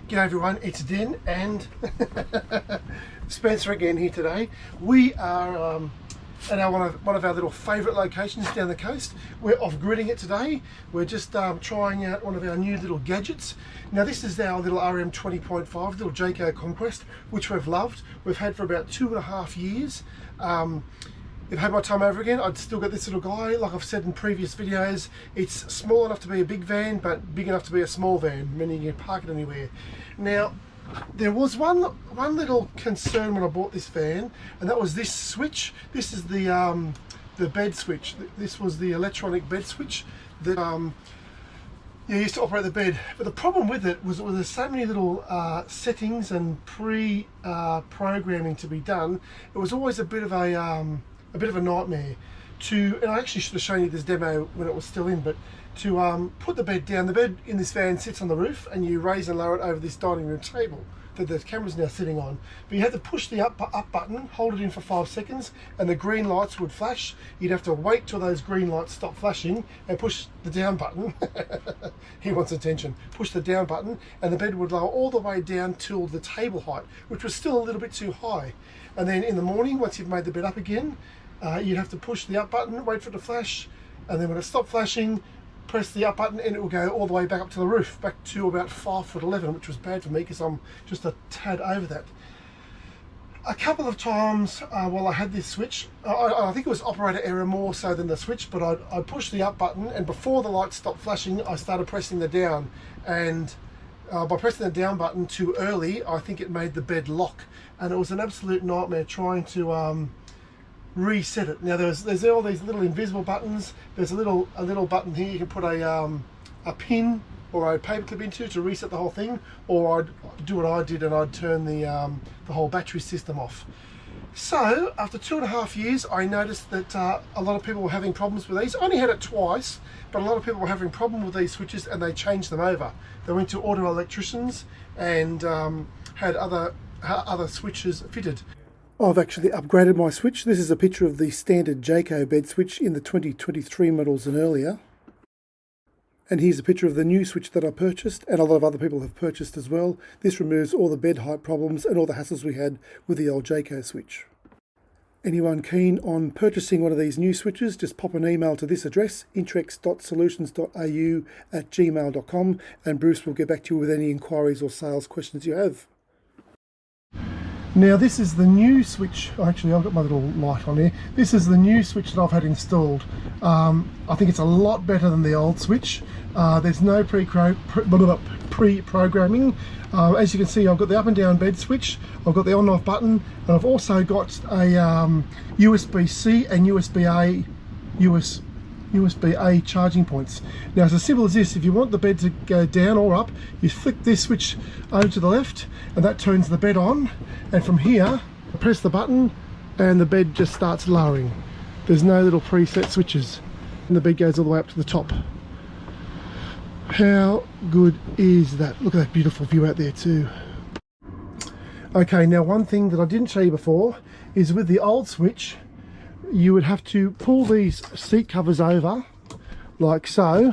G'day everyone, it's Den and Spencer again here today. We are at one of our little favourite locations down the coast. We're off-gridding it today. We're just trying out one of our new little gadgets. Now this is our little RM20.5, little Jayco Conquest, which we've loved. We've had for about 2.5 years. If I had my time over again, I'd still get this little guy. Like I've said in previous videos, it's small enough to be a big van, but big enough to be a small van, meaning you can park it anywhere. Now, there was one little concern when I bought this van, and that was this switch. This is the bed switch. This was the electronic bed switch that you used to operate the bed. But the problem with it was there's so many little settings and programming to be done. It was always a bit of a nightmare to, and I actually should have shown you this demo when it was still in, but to put the bed down. The bed in this van sits on the roof and you raise and lower it over this dining room table that the camera's now sitting on. But you had to push the up button, hold it in for 5 seconds, and the green lights would flash. You'd have to wait till those green lights stop flashing and push the down button. He wants attention. Push the down button and the bed would lower all the way down till the table height, which was still a little bit too high. And then in the morning, once you've made the bed up again, you'd have to push the up button, wait for it to flash, and then when it stopped flashing, press the up button and it will go all the way back up to the roof, back to about 5'11", which was bad for me because I'm just a tad over that. A couple of times while I had this switch, I think it was operator error more so than the switch, but I'd push the up button and before the lights stopped flashing, I started pressing the down, and by pressing the down button too early, I think it made the bed lock, and it was an absolute nightmare trying to reset it. Now there's all these little invisible buttons. There's a little button here you can put a pin or a paper clip into to reset the whole thing, or I'd do what I did and I'd turn the whole battery system off. So after 2.5 years, I noticed that a lot of people were having problems with these. I only had it twice, but a lot of people were having problems with these switches and they changed them over. They went to auto electricians and had other switches fitted. I've actually upgraded my switch. This is a picture of the standard Jayco bed switch in the 2023 models and earlier. And here's a picture of the new switch that I purchased, and a lot of other people have purchased as well. This removes all the bed height problems and all the hassles we had with the old Jayco switch. Anyone keen on purchasing one of these new switches, just pop an email to this address, intrex.solutions.au@gmail.com, and Bruce will get back to you with any inquiries or sales questions you have. Now this is the new switch. Actually, I've got my little light on here. This is the new switch that I've had installed. I think it's a lot better than the old switch. There's no pre-programming. As you can see, I've got the up and down bed switch. I've got the on and off button, and I've also got a USB-C and USB-A charging points. Now it's as simple as this. If you want the bed to go down or up, you flick this switch over to the left and that turns the bed on, and from here press the button and the bed just starts lowering. There's no little preset switches and the bed goes all the way up to the top. How good is that? Look at that beautiful view out there too. Okay, now one thing that I didn't show you before is with the old switch, you would have to pull these seat covers over like so.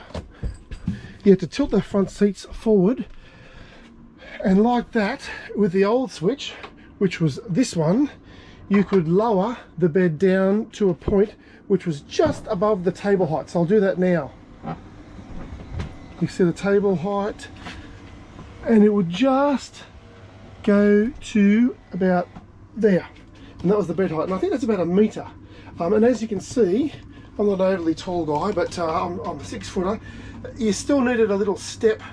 You have to tilt the front seats forward, and like that with the old switch, which was this one, you could lower the bed down to a point which was just above the table height. So I'll do that now. You see the table height, and it would just go to about there, and that was the bed height, and I think that's about 1 metre. And as you can see, I'm not an overly tall guy, but I'm a 6-footer. You still needed a little step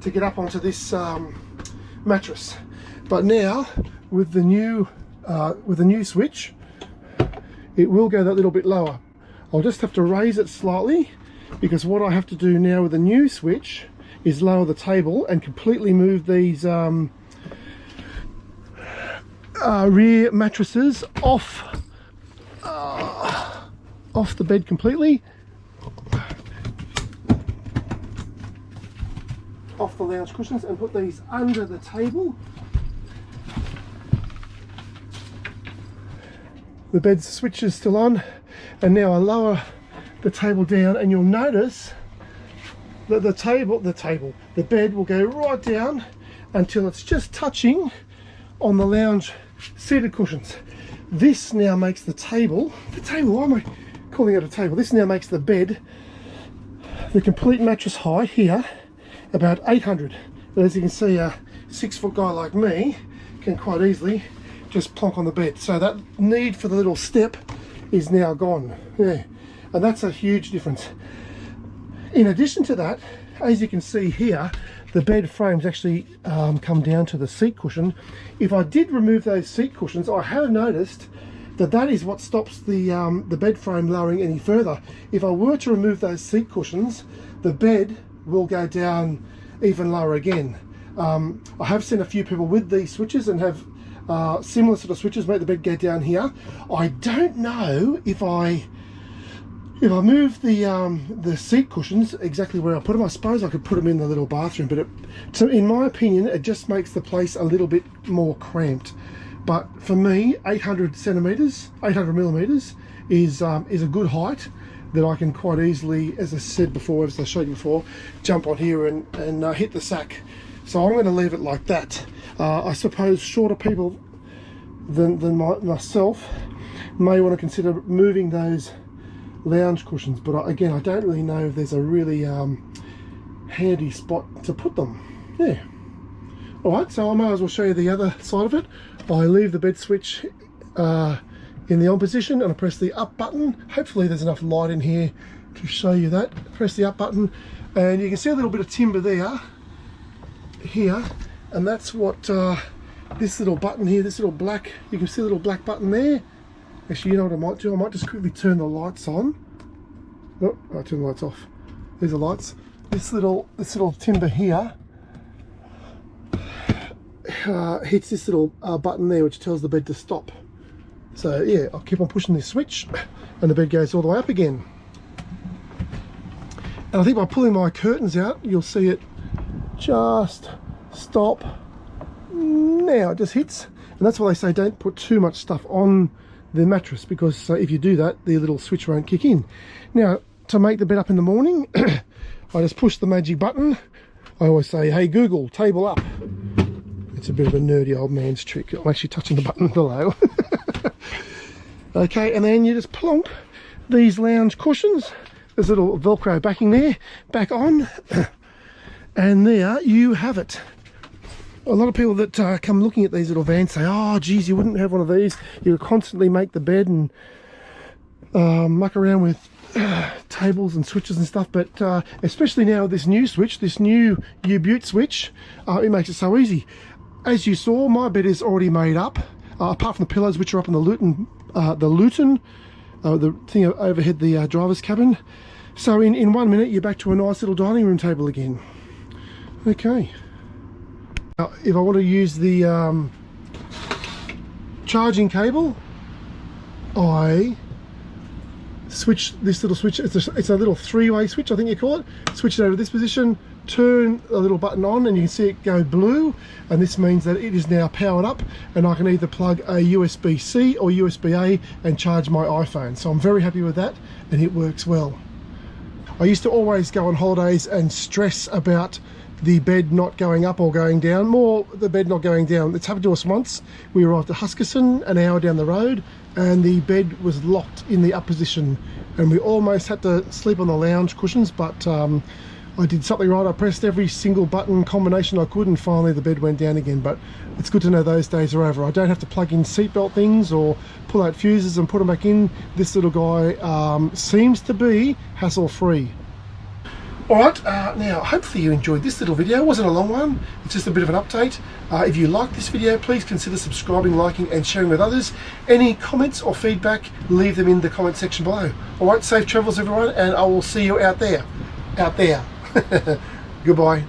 to get up onto this mattress. But now, with the new switch, it will go that little bit lower. I'll just have to raise it slightly, because what I have to do now with the new switch is lower the table and completely move these rear mattresses off the bed completely, off the lounge cushions, and put these under the table. The bed switch is still on, and now I lower the table down, and you'll notice that the bed will go right down until it's just touching on the lounge seated cushions. This now makes the table, why am I calling it a table? This now makes the bed, the complete mattress height here, about 800. And as you can see, a 6 foot guy like me can quite easily just plonk on the bed. So that need for the little step is now gone. Yeah, and that's a huge difference. In addition to that, as you can see here, the bed frames actually come down to the seat cushion. If I did remove those seat cushions, I have noticed that that is what stops the bed frame lowering any further. If I were to remove those seat cushions, the bed will go down even lower again. I have seen a few people with these switches and have similar sort of switches make the bed go down here. I don't know if I move the seat cushions exactly where I put them. I suppose I could put them in the little bathroom, but so in my opinion, it just makes the place a little bit more cramped. But for me, 800 millimeters is a good height that I can quite easily, as I said before, as I showed you before, jump on here and hit the sack. So I'm going to leave it like that. I suppose shorter people than myself may want to consider moving those lounge cushions, but again, I don't really know if there's a really handy spot to put them. Yeah. Alright, so I may as well show you the other side of it. I leave the bed switch in the on position and I press the up button. Hopefully there's enough light in here to show you that. Press the up button and you can see a little bit of timber here, and that's what this little button here, this little black, you can see a little black button there. Actually, you know what I might do? I might just quickly turn the lights on. Oh, I'll turn the lights off. There's the lights. This little timber here hits this little button there, which tells the bed to stop. So yeah, I'll keep on pushing this switch and the bed goes all the way up again. And I think by pulling my curtains out, you'll see it just stop. Now it just hits. And that's why they say don't put too much stuff on the mattress, because if you do that, the little switch won't kick in. Now, to make the bed up in the morning, I just push the magic button. I always say, hey Google, table up. It's a bit of a nerdy old man's trick. I'm actually touching the button below. Okay, and then you just plonk these lounge cushions. There's a little Velcro backing there, back on, and there you have it. A lot of people that come looking at these little vans say, oh geez, you wouldn't have one of these. You would constantly make the bed and muck around with tables and switches and stuff, but especially now with this new switch, this new U-Butte switch, it makes it so easy. As you saw, my bed is already made up, apart from the pillows which are up in the Luton, the thing overhead the driver's cabin. So in 1 minute you're back to a nice little dining room table again. Okay. Now, if I want to use the charging cable, I switch this little switch. It's a little three-way switch, I think you call it. Switch it over to this position, turn a little button on, and you can see it go blue, and this means that it is now powered up, and I can either plug a USB-C or USB-A and charge my iPhone. So I'm very happy with that, and it works well. I used to always go on holidays and stress about the bed not going up or going down, more the bed not going down. It's happened to us once. We arrived at Huskisson, an hour down the road, and the bed was locked in the up position, and we almost had to sleep on the lounge cushions, but I did something right. I pressed every single button combination I could, and finally the bed went down again. But it's good to know those days are over. I don't have to plug in seatbelt things or pull out fuses and put them back in. This little guy seems to be hassle-free. Alright, now hopefully you enjoyed this little video. It wasn't a long one, it's just a bit of an update. If you like this video, please consider subscribing, liking and sharing with others. Any comments or feedback, leave them in the comment section below. Alright, safe travels everyone, and I will see you out there. Goodbye.